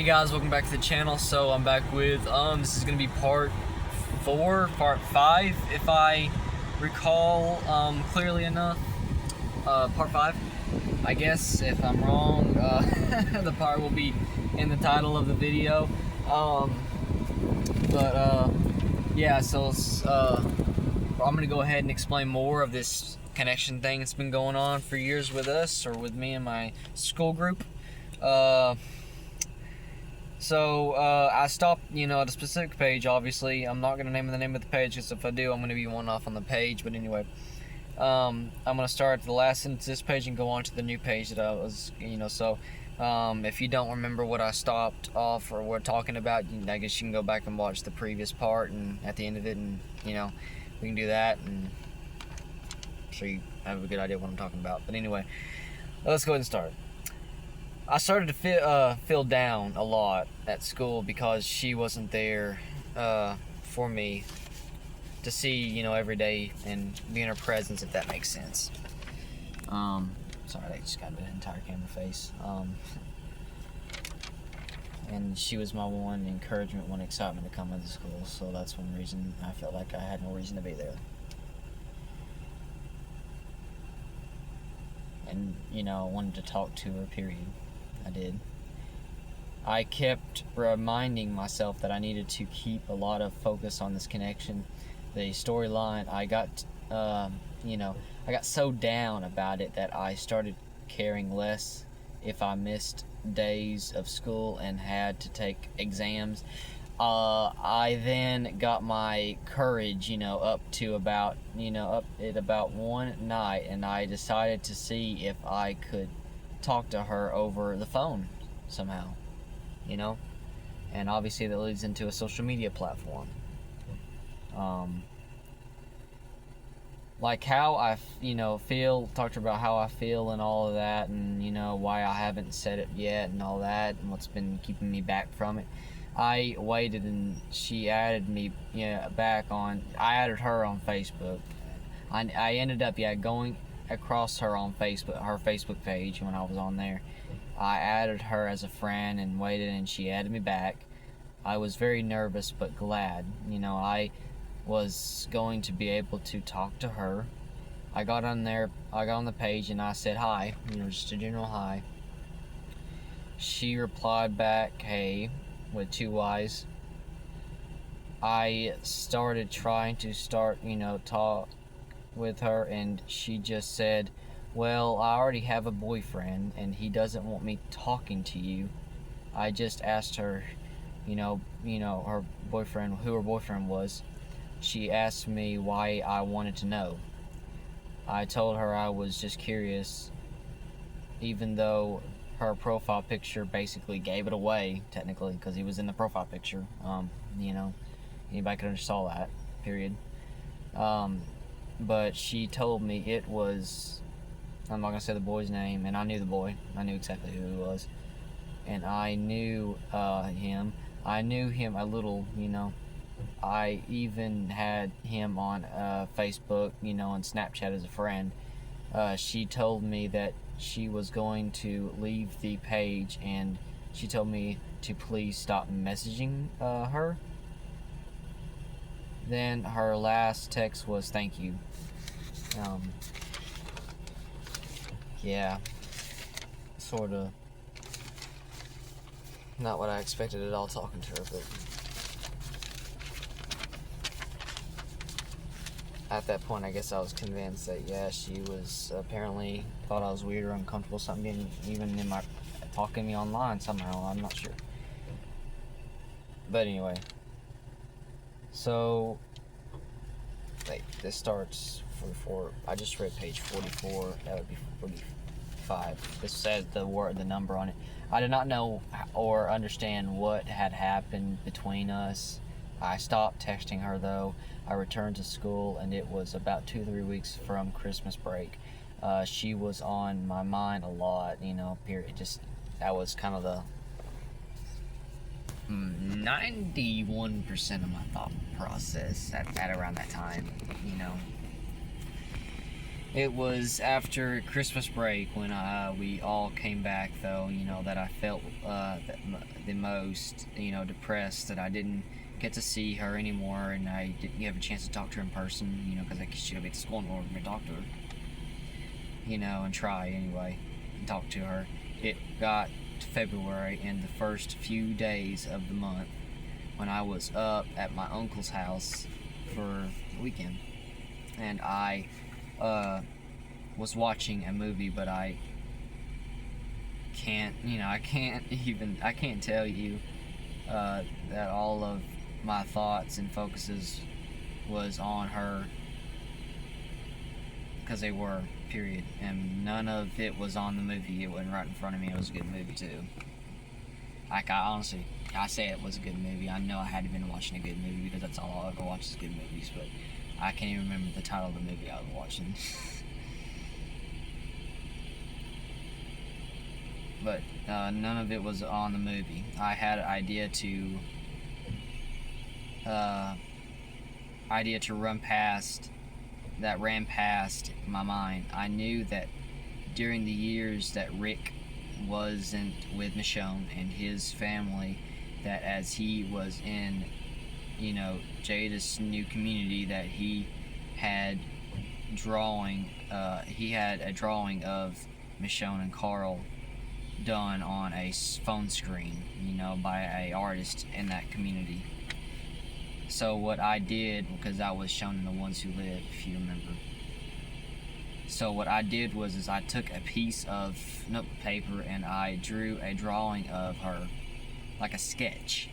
guys, welcome back to the channel. So I'm back with this is gonna be part 5 if I recall clearly enough. Part 5, I guess. If I'm wrong, the part will be in the title of the video. Yeah, so I'm gonna go ahead and explain more of this connection thing that's been going on for years with us, or with me and my school group. I stopped, at a specific page. Obviously, I'm not going to name the name of the page, because if I do, I'm going to be one off on the page. But anyway, I'm going to start at the last sentence of this page and go on to the new page that I was, if you don't remember what I stopped off or we're talking about, I guess you can go back and watch the previous part, and at the end of it, and, we can do that, and so you have a good idea what I'm talking about. But anyway, let's go ahead and start. I started to feel down a lot at school because she wasn't there for me to see, every day, and be in her presence, if that makes sense. Sorry, I just got an entire camera face. And she was my one encouragement, one excitement to come into school, so that's one reason I felt like I had no reason to be there. And, I wanted to talk to her, period. I did. I kept reminding myself that I needed to keep a lot of focus on this connection, the storyline. I got so down about it that I started caring less if I missed days of school and had to take exams. I then got my courage, up at about one night, and I decided to see if I could talk to her over the phone somehow, and obviously that leads into a social media platform. Like how I feel, talked about how I feel and all of that, and why I haven't said it yet and all that, and what's been keeping me back from it. I waited, and she added me back on. I added her on Facebook. I ended up going across her on Facebook, her Facebook page. When I was on there, I added her as a friend and waited, and she added me back. I was very nervous but glad. I was going to be able to talk to her. I got on there, I got on the page, and I said hi, just a general hi. She replied back, hey, with 2 Y's. I started trying to talk with her, and she just said, well, I already have a boyfriend and he doesn't want me talking to you. I just asked her, her boyfriend, who her boyfriend was. She asked me why I wanted to know. I told her I was just curious, even though her profile picture basically gave it away, technically, because he was in the profile picture. Anybody could have saw that, period. But she told me it was, I'm not going to say the boy's name, and I knew the boy. I knew exactly who he was. And I knew him. I knew him a little, I even had him on Facebook, and Snapchat as a friend. She told me that she was going to leave the page, and she told me to please stop messaging her. Then her last text was thank you. Yeah, sort of not what I expected at all talking to her, but at that point I guess I was convinced that she was apparently thought I was weird or uncomfortable, something even in my talking to me online somehow. I'm not sure. But anyway, so this starts 44. I just read page 44. That would be 45. This says the number on it. I did not know or understand what had happened between us. I stopped texting her though. I returned to school, and it was about 2-3 weeks from Christmas break. She was on my mind a lot, period. That was kind of the 91% of my thought process at around that time, It was after Christmas break when we all came back, though, that I felt the most, depressed that I didn't get to see her anymore, and I didn't have a chance to talk to her in person, because I should have been to school in order to talk to her, and try anyway, and talk to her. It got to February, and the first few days of the month, when I was up at my uncle's house for the weekend, and I was watching a movie, but I can't tell you that all of my thoughts and focuses was on her, because they were, period, and none of it was on the movie. It wasn't right in front of me. It was a good movie too. Like, I say it was a good movie. I know I had to been watching a good movie because that's all I ever watch is good movies, but I can't even remember the title of the movie I was watching. But none of it was on the movie. I had an idea to ran past my mind. I knew that during the years that Rick wasn't with Michonne and his family, that as he was in, Jada's new community, that he had a drawing of Michonne and Carl done on a phone screen, by a artist in that community. So what I did, because I was shown in The Ones Who Live, if you remember. So what I did was I took a piece of note paper and I drew a drawing of her, like a sketch.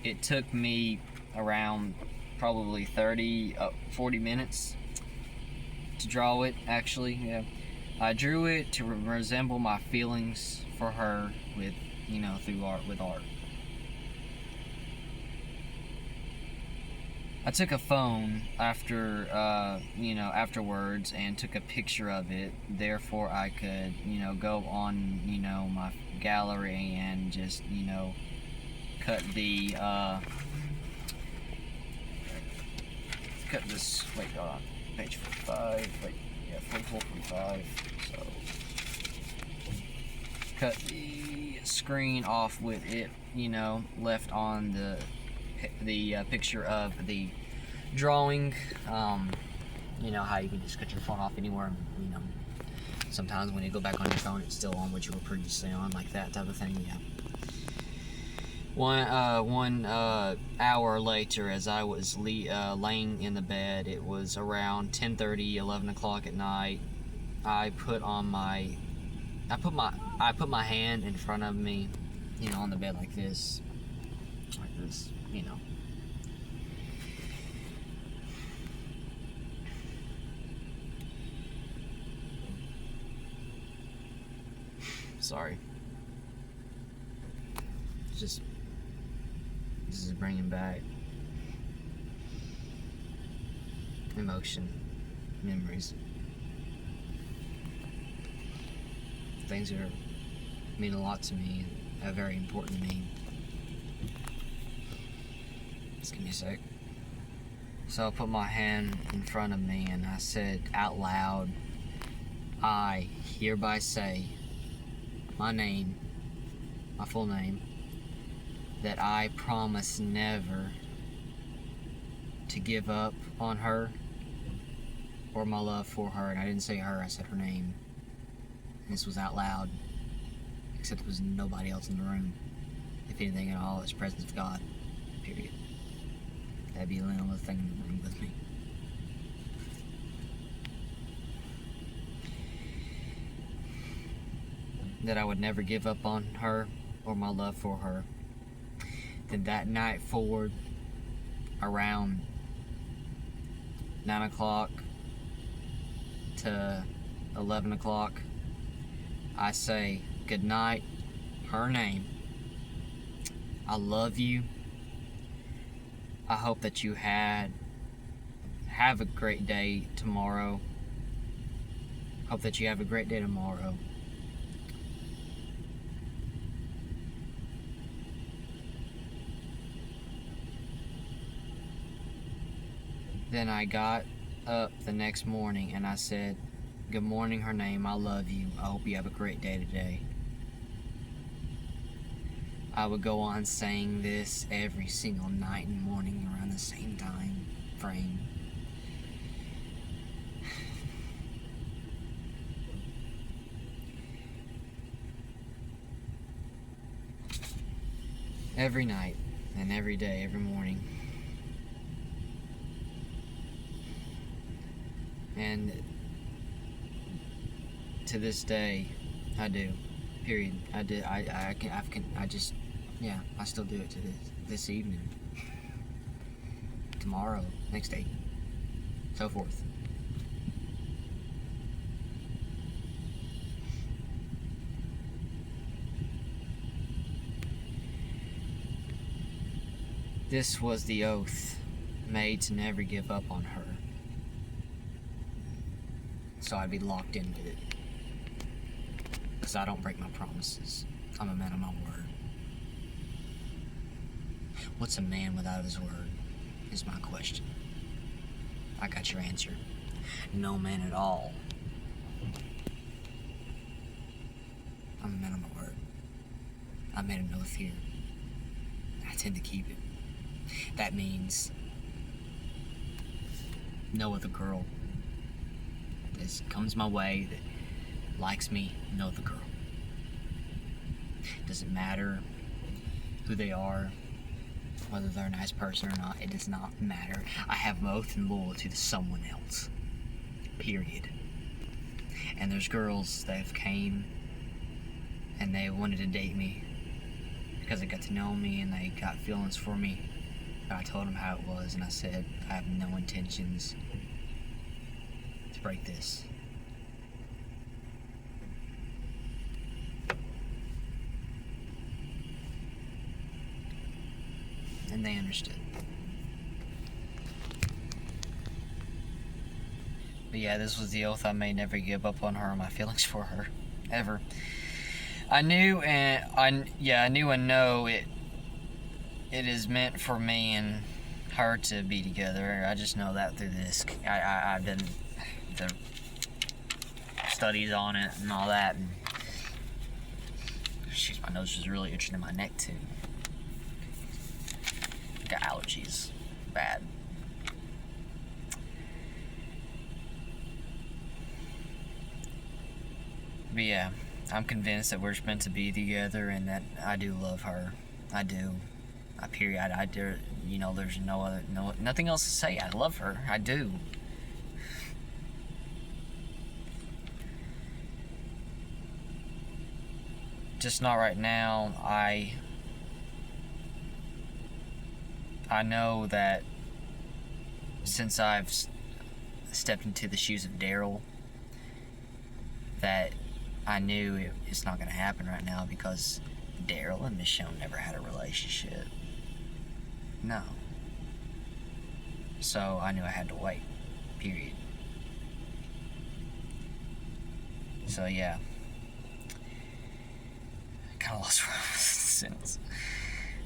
It took me around probably 40 minutes to draw it, actually, yeah. I drew it to resemble my feelings for her with art. I took a phone afterwards and took a picture of it. Therefore, I could, go on, my gallery and just, cut this. Wait, hold on. Page 45. Wait, yeah, 44, 45. So, cut the screen off with it, left on the picture of the drawing. How you can just cut your phone off anywhere, sometimes when you go back on your phone it's still on what you were previously on, like that type of thing, yeah. One hour later, as I was laying in the bed, it was around 10:30, 11 o'clock at night, I put my hand in front of me, on the bed like this, Sorry. This is bringing back emotion, memories, things that mean a lot to me and are very important to me. Just give me a sec. So I put my hand in front of me and I said out loud, I hereby say my name, my full name, that I promise never to give up on her or my love for her. And I didn't say her, I said her name. And this was out loud, except there was nobody else in the room. If anything at all, it's the presence of God, period. That'd be the only other thing in the room with me. That I would never give up on her or my love for her. Then that night forward, around 9 o'clock to 11 o'clock, I say goodnight, her name. I love you. I hope that you have a great day tomorrow. Hope that you have a great day tomorrow. Then I got up the next morning and I said, Good morning, her name. I love you. I hope you have a great day today. I would go on saying this every single night and morning around the same time frame. Every night and every day, every morning. And to this day, I do. Period. I did. I still do it to this evening, tomorrow, next day, so forth. This was the oath made to never give up on her. So I'd be locked in with it. Because I don't break my promises. I'm a man of my word. What's a man without his word? Is my question. I got your answer. No man at all. I'm a man of my word. I made an oath here. I tend to keep it. That means no other girl that comes my way that likes me, no other girl. Doesn't matter who they are, whether they're a nice person or not, it does not matter. I have my oath and loyalty to someone else. Period. And there's girls that have came and they wanted to date me because they got to know me and they got feelings for me. But I told them how it was and I said, I have no intentions to break this. And they understood. But yeah, this was the oath I made, never give up on her or my feelings for her, ever. I knew and know it is meant for me and her to be together. I just know that through this. I've done the studies on it and all that. And jeez, my nose is really itching in my neck too. Got allergies, bad. But yeah, I'm convinced that we're meant to be together and that I do love her. I do. Period. I do. You know, there's nothing else to say. I love her. I do. Just not right now. I know that since I've stepped into the shoes of Daryl, that I knew it's not going to happen right now because Daryl and Michonne never had a relationship. No. So I knew I had to wait. Period. So yeah. I kind of lost the sentence.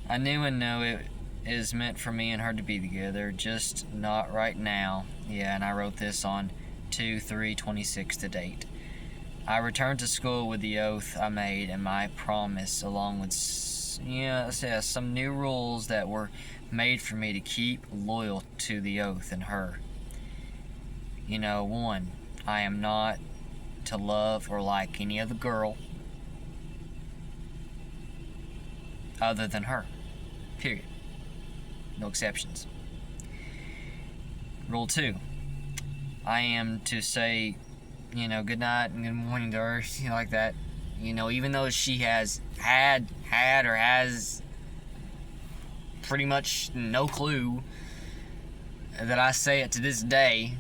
I knew and know it is meant for me and her to be together, just not right now. Yeah, and I wrote this on 2/3/26 to date. I returned to school with the oath I made and my promise, along with some new rules that were made for me to keep loyal to the oath and her. 1, I am not to love or like any other girl other than her. Period. No exceptions. Rule 2, I am to say, good night and good morning to her, like that. Even though she has had or has pretty much no clue that I say it to this day,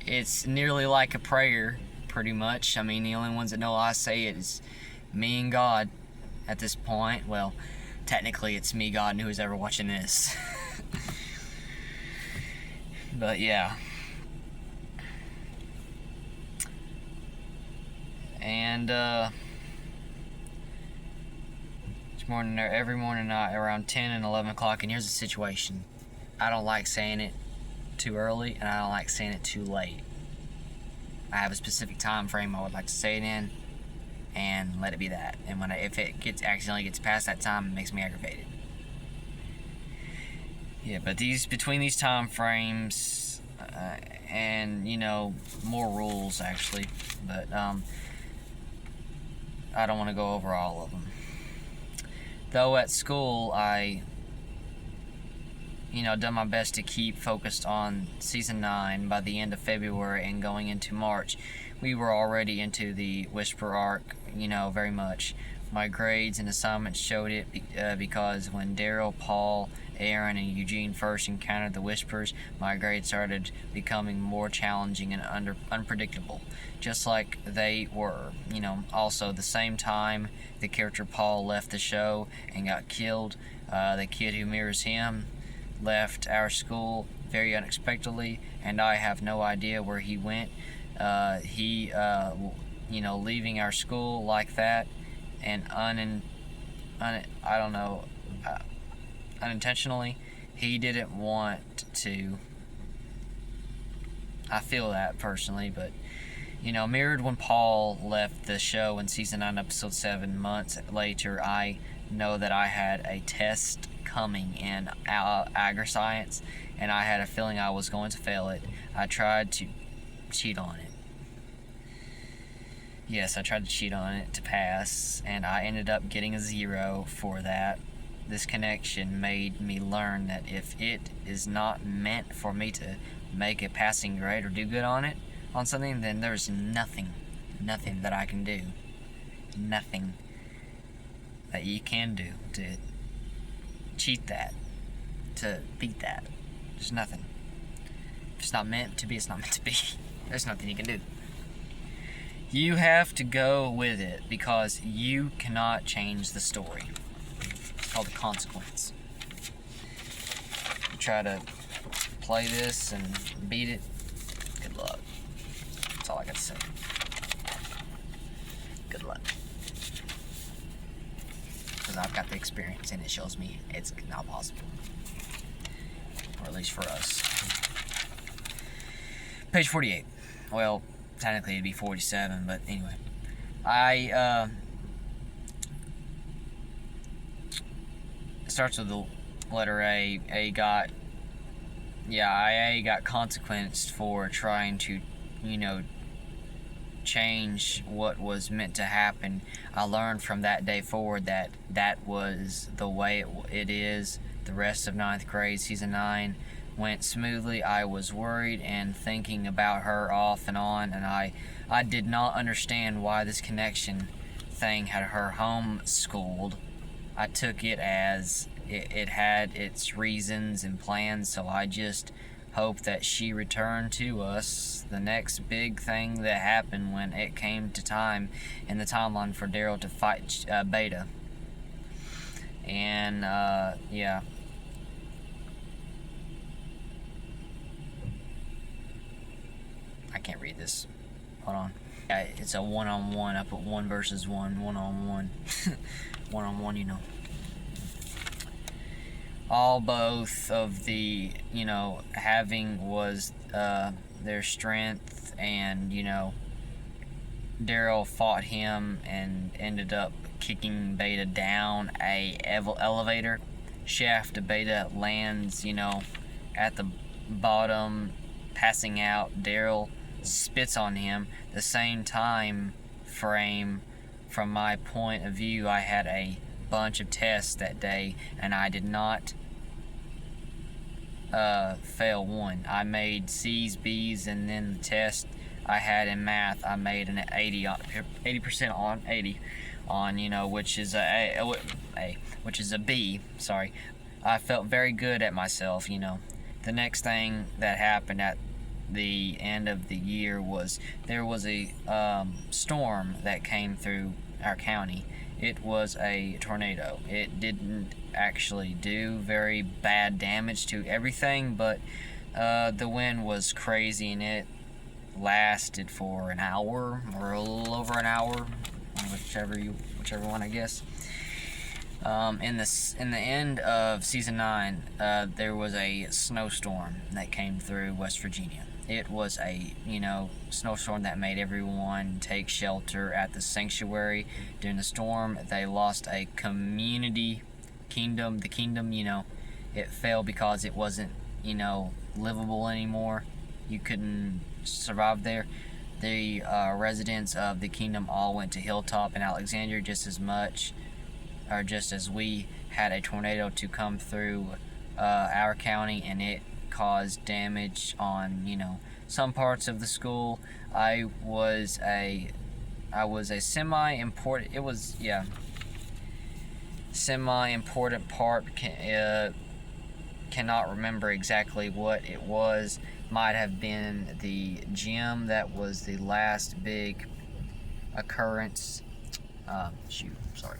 it's nearly like a prayer, pretty much. I mean, the only ones that know I say it is me and God at this point. Well, technically it's me, God, and who's ever watching this. But yeah. And every morning night around 10 and 11 o'clock, and here's the situation. I don't like saying it too early, and I don't like saying it too late. I have a specific time frame I would like to say it in, and let it be that. And if it accidentally gets past that time, it makes me aggravated. Yeah, but between these time frames, and more rules actually, but I don't want to go over all of them. Though at school, I done my best to keep focused on season 9 by the end of February and going into March. We were already into the Whisper arc, very much. My grades and assignments showed it because when Daryl, Paul, Aaron, and Eugene first encountered the Whispers, my grades started becoming more challenging and unpredictable, just like they were. Also, the same time the character Paul left the show and got killed, the kid who mirrors him left our school very unexpectedly, and I have no idea where he went. Leaving our school like that and unintentionally, he didn't want to. I feel that personally, but mirrored when Paul left the show in season 9, episode 7. Months later, I know that I had a test coming in agri-science, and I had a feeling I was going to fail it. I tried to cheat on it. Yes, I tried to cheat on it to pass, and I ended up getting a 0 for that. This connection made me learn that if it is not meant for me to make a passing grade or do good on something, then there's nothing that I can do. Nothing that you can do to cheat that, to beat that. There's nothing. If it's not meant to be, it's not meant to be. There's nothing you can do. You have to go with it because you cannot change the story. It's called The Consequence. You try to play this and beat it, good luck. That's all I got to say. Good luck. Because I've got the experience and it shows me it's not possible. Or at least for us. Page 48. Well, technically it'd be 47, but anyway. It starts with the letter A. IA got consequenced for trying to, change what was meant to happen. I learned from that day forward that was the way it is. The rest of 9th grade, season 9, went smoothly. I was worried and thinking about her off and on, and I did not understand why this connection thing had her homeschooled. I took it as it had its reasons and plans, so I just hoped that she returned to us. The next big thing that happened when it came to time in the timeline for Daryl to fight Beta. And, yeah. I can't read this. Hold on. It's a one-on-one. I put 1 versus 1. One-on-one. One-on-one, both of the, having was their strength, and, Daryl fought him and ended up kicking Beta down a elevator shaft. Beta lands, at the bottom, passing out. Daryl spits on him. The same time frame, from my point of view, I had a bunch of tests that day, and I did not fail one. I made C's, B's, and then the test I had in math, I made an 80% on 80 on, which is a B. Sorry, I felt very good at myself. The next thing that happened at the end of the year was there was a storm that came through our county. It was a tornado. It didn't actually do very bad damage to everything, but the wind was crazy and it lasted for an hour or a little over an hour, whichever one, I guess. In the end of season 9, there was a snowstorm that came through West Virginia. it was a snowstorm that made everyone take shelter at the sanctuary during the storm. They lost a community kingdom. The kingdom, it fell because it wasn't livable anymore. You couldn't survive there. The residents of the kingdom all went to Hilltop and Alexandria just as we had a tornado to come through our county, and it caused damage on some parts of the school. I was a semi-important. It was semi-important part. Cannot remember exactly what it was. Might have been the gym. That was the last big occurrence. Sorry.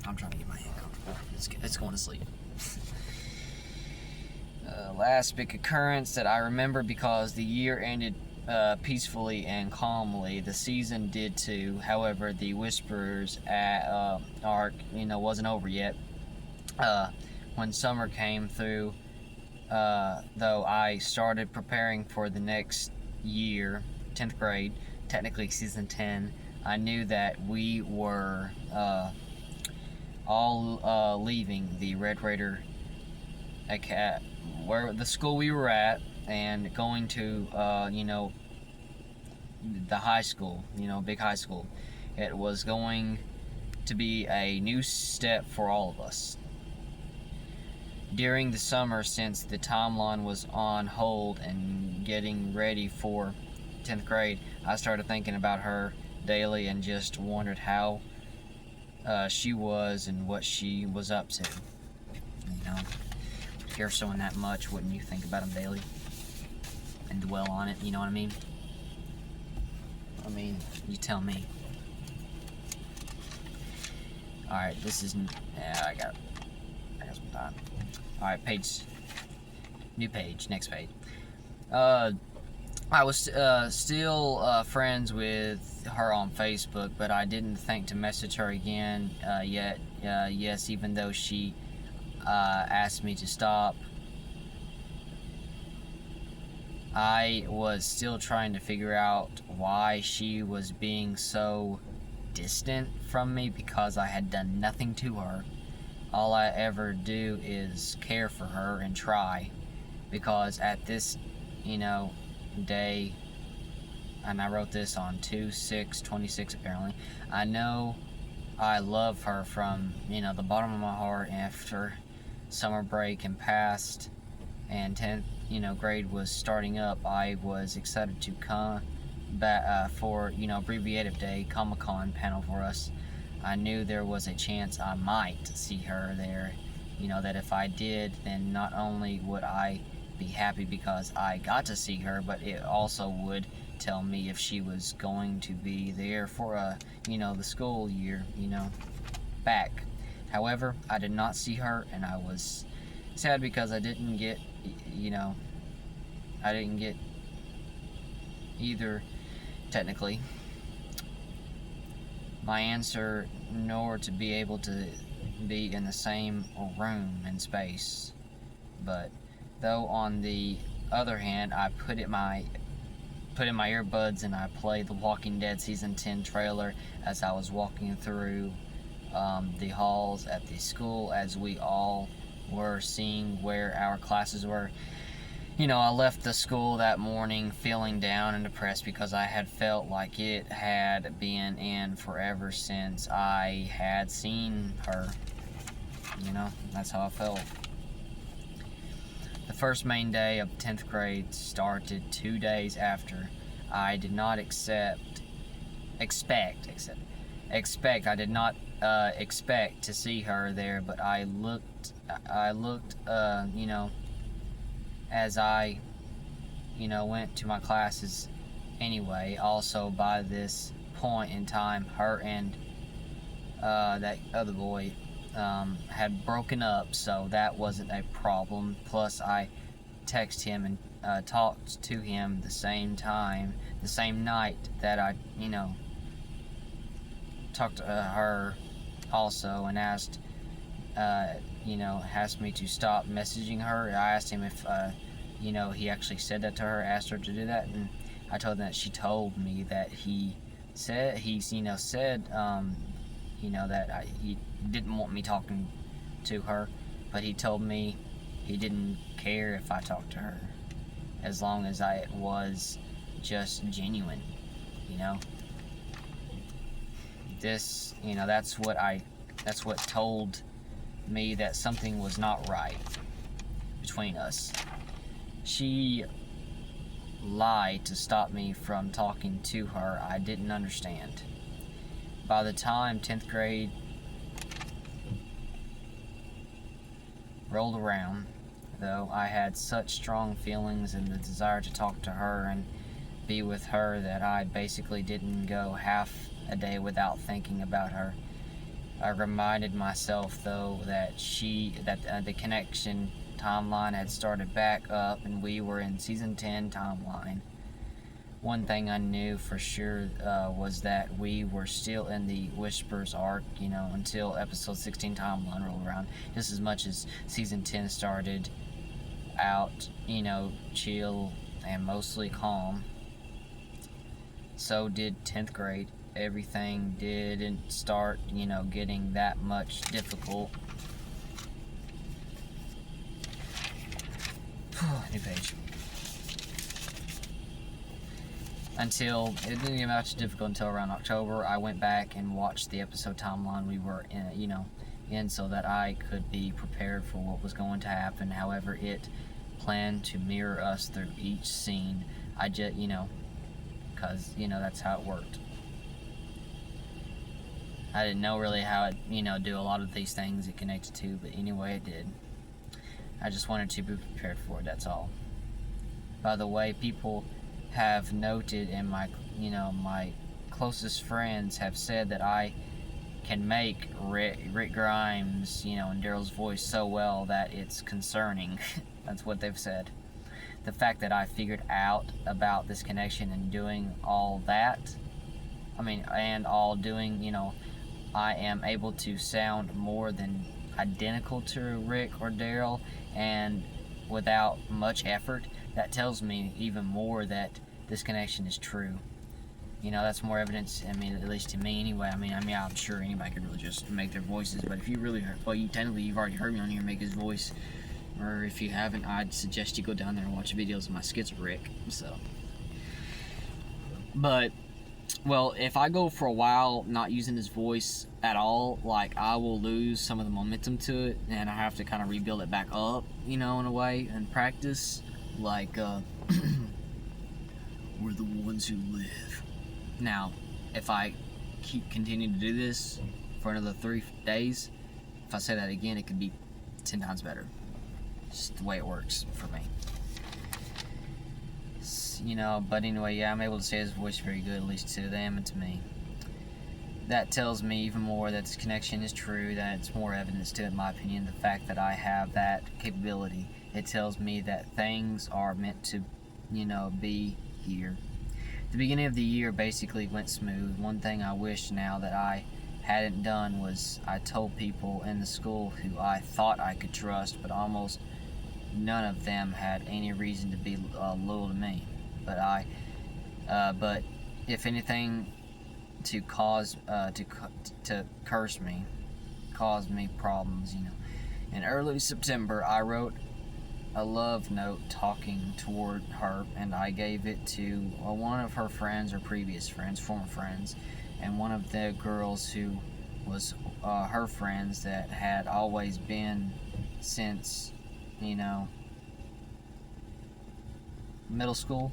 I'm trying to get my head comfortable. It's going to sleep. Last big occurrence that I remember, because the year ended peacefully and calmly. The season did too. However, the whispers at ARC, wasn't over yet. When summer came through, though, I started preparing for the next year, 10th grade, technically season 10. I knew that we were all leaving the Red Raider where the school we were at, and going to the high school, big high school. It was going to be a new step for all of us. During the summer, since the timeline was on hold and getting ready for 10th grade, I started thinking about her daily and just wondered how she was and what she was up to. If you care someone that much, wouldn't you think about them daily and dwell on it? You know what I mean? You tell me. Alright, this is... I got some time. Alright, new page, next page. I was still friends with her on Facebook, but I didn't think to message her again yet. Yes, even though she asked me to stop. I was still trying to figure out why she was being so distant from me, because I had done nothing to her. All I ever do is care for her and try, because at this, day, and I wrote this on 2/6/26 apparently, I know I love her from, the bottom of my heart. After summer break and past, and 10th, grade was starting up, I was excited to come back for, abbreviative day, Comic-Con panel for us. I knew there was a chance I might see her there, that if I did, then not only would I be happy because I got to see her, but it also would tell me if she was going to be there for the school year, back. However, I did not see her, and I was sad because I didn't get either, technically, my answer, nor to be able to be in the same room and space. But though, on the other hand, I put in my earbuds and I played The Walking Dead season 10 trailer as I was walking through the halls at the school, as we all were seeing where our classes were. I left the school that morning feeling down and depressed, because I had felt like it had been in forever since I had seen her. That's how I felt. The first main day of 10th grade started 2 days after. I did not expect. I did not expect to see her there, but I looked, as I, went to my classes anyway. Also, by this point in time, her and that other boy had broken up, so that wasn't a problem. Plus, I texted him and talked to him the same night that I, talked to her also, and asked me to stop messaging her. I asked him if he actually said that to her, asked her to do that, and I told him that she told me that he said, that he didn't want me talking to her, but he told me he didn't care if I talked to her, as long as I was just genuine, This, that's what told me that something was not right between us. She lied to stop me from talking to her. I didn't understand. By the time 10th grade rolled around, though, I had such strong feelings and the desire to talk to her and be with her that I basically didn't go half a day without thinking about her. I reminded myself, though, that the connection timeline had started back up and we were in season 10 timeline. One thing I knew for sure was that we were still in the Whispers arc, until episode 16 timeline rolled around. Just as much as season 10 started out, chill and mostly calm, so did 10th grade. Everything didn't start, getting that much difficult. New page. Until it didn't get much difficult until around October. I went back and watched the episode timeline we were in, so that I could be prepared for what was going to happen. However, it planned to mirror us through each scene. I just, because that's how it worked. I didn't know really how it, do a lot of these things it connected to, but anyway, it did. I just wanted to be prepared for it. That's all. By the way, people have noted, and my closest friends have said that I can make Rick Grimes, and Daryl's voice so well that it's concerning. That's what they've said. The fact that I figured out about this connection and doing all that, I am able to sound more than identical to Rick or Daryl, and without much effort, that tells me even more that this connection is true. That's more evidence, at least to me anyway. I'm sure anybody could really just make their voices, but if you really heard, technically you've already heard me on here make his voice, or if you haven't, I'd suggest you go down there and watch videos of my skits with Rick, But, if I go for a while not using his voice at all, I will lose some of the momentum to it, and I have to kind of rebuild it back up, in a way, and practice, we're the ones who live. Now, if I continue to do this for another 3 days, if I say that again, it could be 10 times better. Just the way it works for me. But anyway, I'm able to say his voice very good, at least to them and to me. That tells me even more that this connection is true, that it's more evidence to it, in my opinion, the fact that I have that capability. It tells me that things are meant to, be here. The beginning of the year basically went smooth. One thing I wish now that I hadn't done was I told people in the school who I thought I could trust, but almost none of them had any reason to be loyal to me. But if anything, to cause to curse me, cause me problems. In early September, I wrote a love note talking toward her, and I gave it to one of her friends, or previous friends, former friends, and one of the girls who was her friends that had always been since middle school.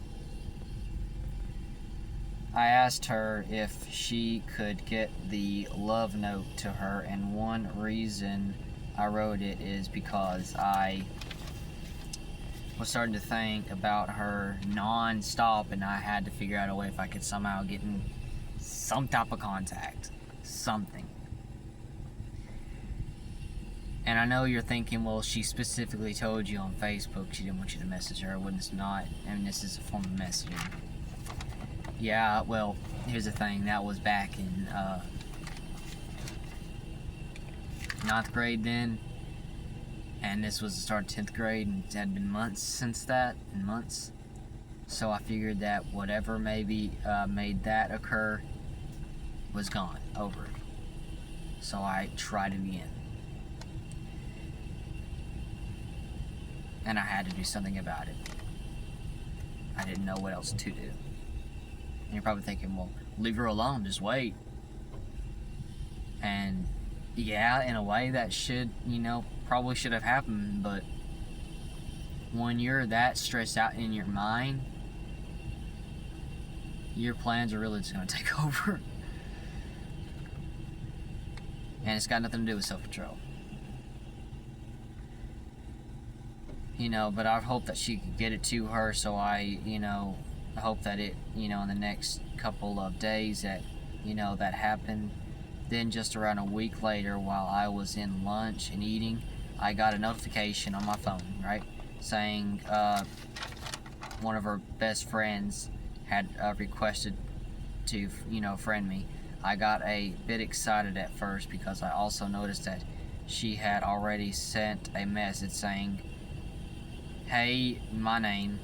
I asked her if she could get the love note to her, and one reason I wrote it is because I was starting to think about her non-stop, and I had to figure out a way if I could somehow get in some type of contact, something. And I know you're thinking, well, she specifically told you on Facebook she didn't want you to message her when it's not, and this is a form of messaging. Yeah, well, here's the thing, that was back in 9th grade then. And this was the start of 10th grade, and it had been months since that, and months. So I figured that whatever maybe made that occur was gone, over. So I tried it again. And I had to do something about it. I didn't know what else to do. And you're probably thinking, well, leave her alone, just wait. And yeah, in a way that should, probably should have happened, but when you're that stressed out in your mind, your plans are really just going to take over. And it's got nothing to do with self-control. But I hope that she could get it to her, so I hope that it, in the next couple of days that, that happened. Then just around a week later, while I was in lunch and eating, I got a notification on my phone, right, saying one of her best friends had requested to, friend me. I got a bit excited at first because I also noticed that she had already sent a message saying, "Hey, my name.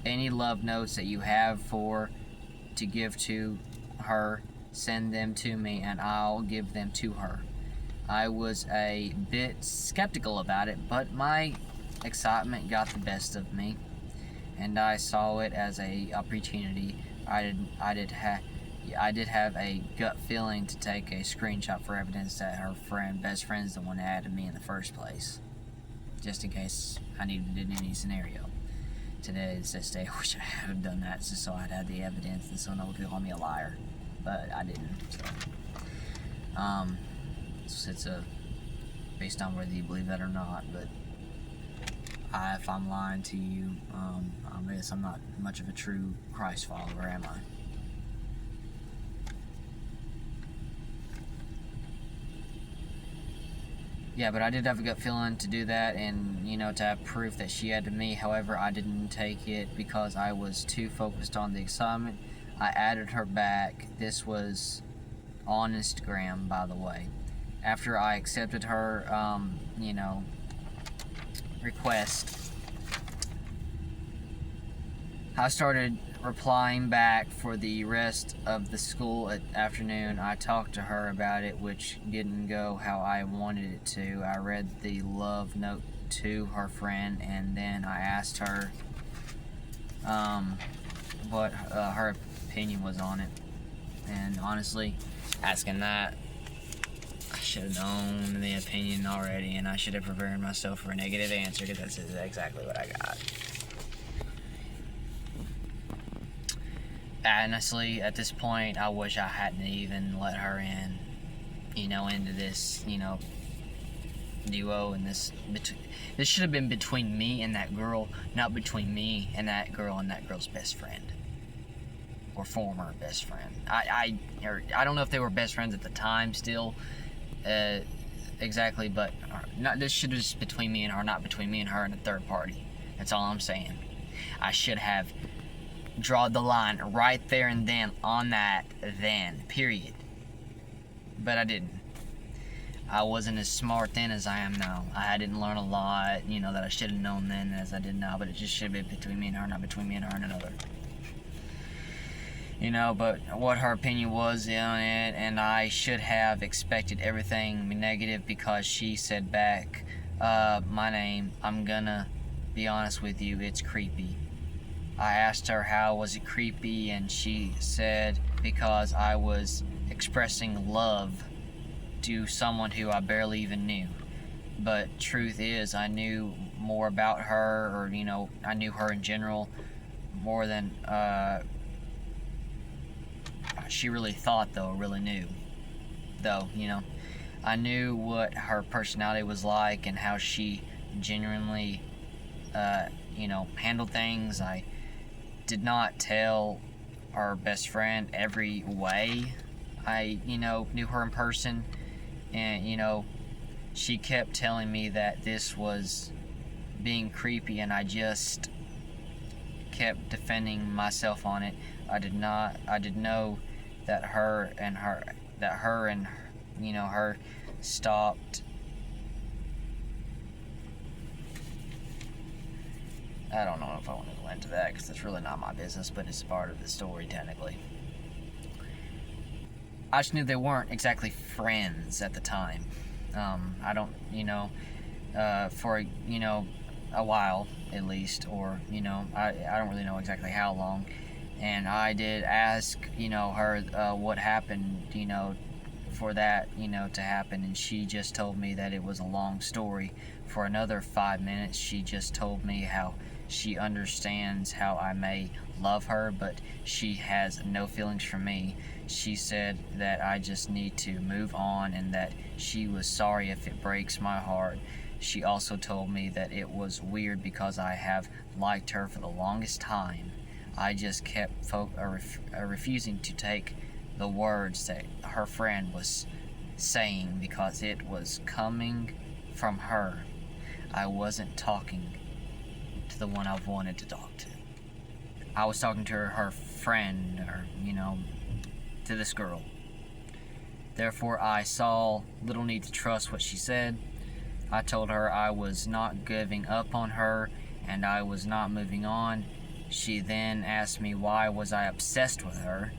Any love notes that you have to give to her, send them to me and I'll give them to her." I was a bit skeptical about it, but my excitement got the best of me, and I saw it as a opportunity. I did have a gut feeling to take a screenshot for evidence that her best friend's the one that added me in the first place, just in case I needed it in any scenario. Today is this day. I wish I had done that just so I'd had the evidence and so no one could call me a liar, but I didn't. So it's based on whether you believe that or not. But if I'm lying to you, I guess I'm not much of a true Christ follower, am I? Yeah, but I did have a gut feeling to do that and, to have proof that she added me. However, I didn't take it because I was too focused on the excitement. I added her back. This was on Instagram, by the way. After I accepted her, request, I started replying back for the rest of the school afternoon. I talked to her about it, which didn't go how I wanted it to. I read the love note to her friend, and then I asked her what her opinion was on it. And honestly, asking that, I should have known the opinion already, and I should have prepared myself for a negative answer, because that's exactly what I got. Honestly, at this point, I wish I hadn't even let her in, into this, duo, and this should have been between me and that girl, not between me and that girl's best friend, or former best friend. I don't know if they were best friends at the time still, exactly, but this should have just between me and her, not between me and her and a third party. That's all I'm saying. I should have drawn the line right there and then on that then, period. But I didn't. I wasn't as smart then as I am now. I didn't learn a lot, that I should have known then as I did now, but it just should have been between me and her, not between me and her and another. But what her opinion was on it, and I should have expected everything negative because she said back, my name, I'm gonna be honest with you, it's creepy. I asked her how was it creepy, and she said because I was expressing love to someone who I barely even knew. But truth is, I knew more about her, or I knew her in general more than she really thought, though, really knew. Though, I knew what her personality was like and how she genuinely, handled things. I did not tell our best friend every way I, knew her in person, and, she kept telling me that this was being creepy, and I just kept defending myself on it. I did know that her and her stopped I don't know if I want to go into that because it's really not my business, but it's part of the story technically. I just knew they weren't exactly friends at the time. I don't, for, a while at least, or, I don't really know exactly how long. And I did ask, her what happened, for that, to happen, and she just told me that it was a long story. For another 5 minutes, she just told me how she understands how I may love her, but she has no feelings for me. She said that I just need to move on and that she was sorry if it breaks my heart. She also told me that it was weird because I have liked her for the longest time. I just kept refusing to take the words that her friend was saying because it was coming from her. I wasn't talking to the one I've wanted to talk to. I was talking to her friend, or, to this girl. Therefore, I saw little need to trust what she said. I told her I was not giving up on her and I was not moving on. She then asked me why was I obsessed with her.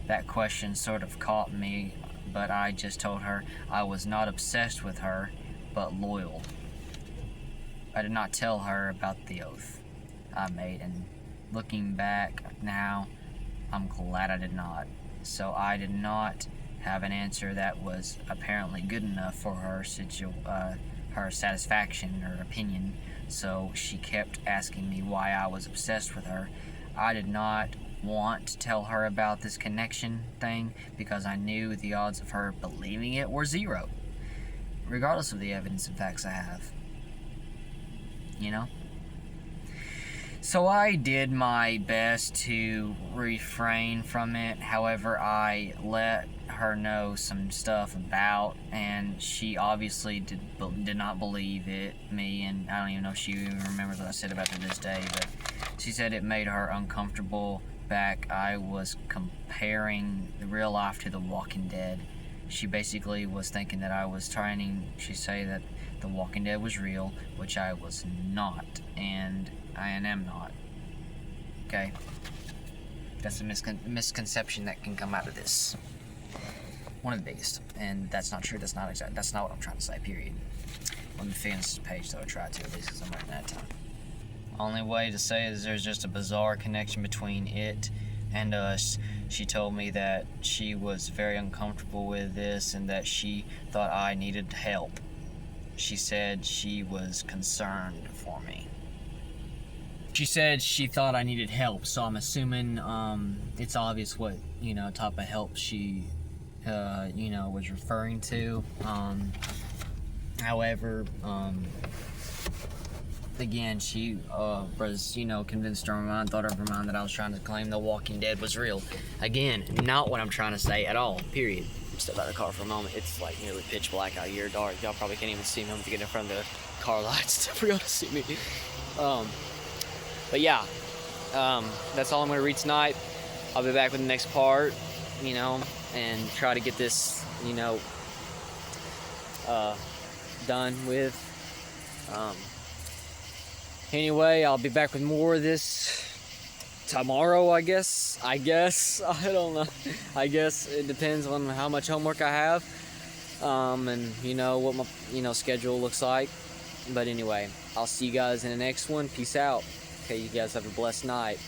That question sort of caught me, but I just told her I was not obsessed with her, but loyal. I did not tell her about the oath I made, and looking back now, I'm glad I did not. So I did not have an answer that was apparently good enough for her her satisfaction or opinion, so she kept asking me why I was obsessed with her. I did not want to tell her about this connection thing because I knew the odds of her believing it were zero, regardless of the evidence and facts I have. So I did my best to refrain from it. However, I let her know some stuff about, and she obviously did not believe me, and I don't even know if she even remembers what I said about it to this day, but she said it made her uncomfortable. Back, I was comparing the real life to The Walking Dead. She basically was thinking that I was she say that The Walking Dead was real, which I was not, and I am not. Okay? That's a misconception that can come out of this. One of the biggest. And that's not true. That's not what I'm trying to say, period. Let me finish this page, so I try to, at least, because I'm running out of time. Only way to say is there's just a bizarre connection between it and us. She told me that she was very uncomfortable with this and that she thought I needed help. She said she was concerned for me. She said she thought I needed help, so I'm assuming it's obvious what, type of help she, was referring to. However, again, she was, convinced her mind, thought of her mind that I was trying to claim The Walking Dead was real. Again, not what I'm trying to say at all, period. Step out of the car for a moment. It's like nearly pitch black out here, dark. Y'all probably can't even see me. I'm gonna get in front of the car lights for y'all to see me. But yeah, that's all I'm gonna read tonight. I'll be back with the next part, and try to get this, done with. Anyway, I'll be back with more of this tomorrow, I guess. I don't know. I guess it depends on how much homework I have, and what my schedule looks like. But anyway, I'll see you guys in the next one. Peace out. Okay, you guys have a blessed night.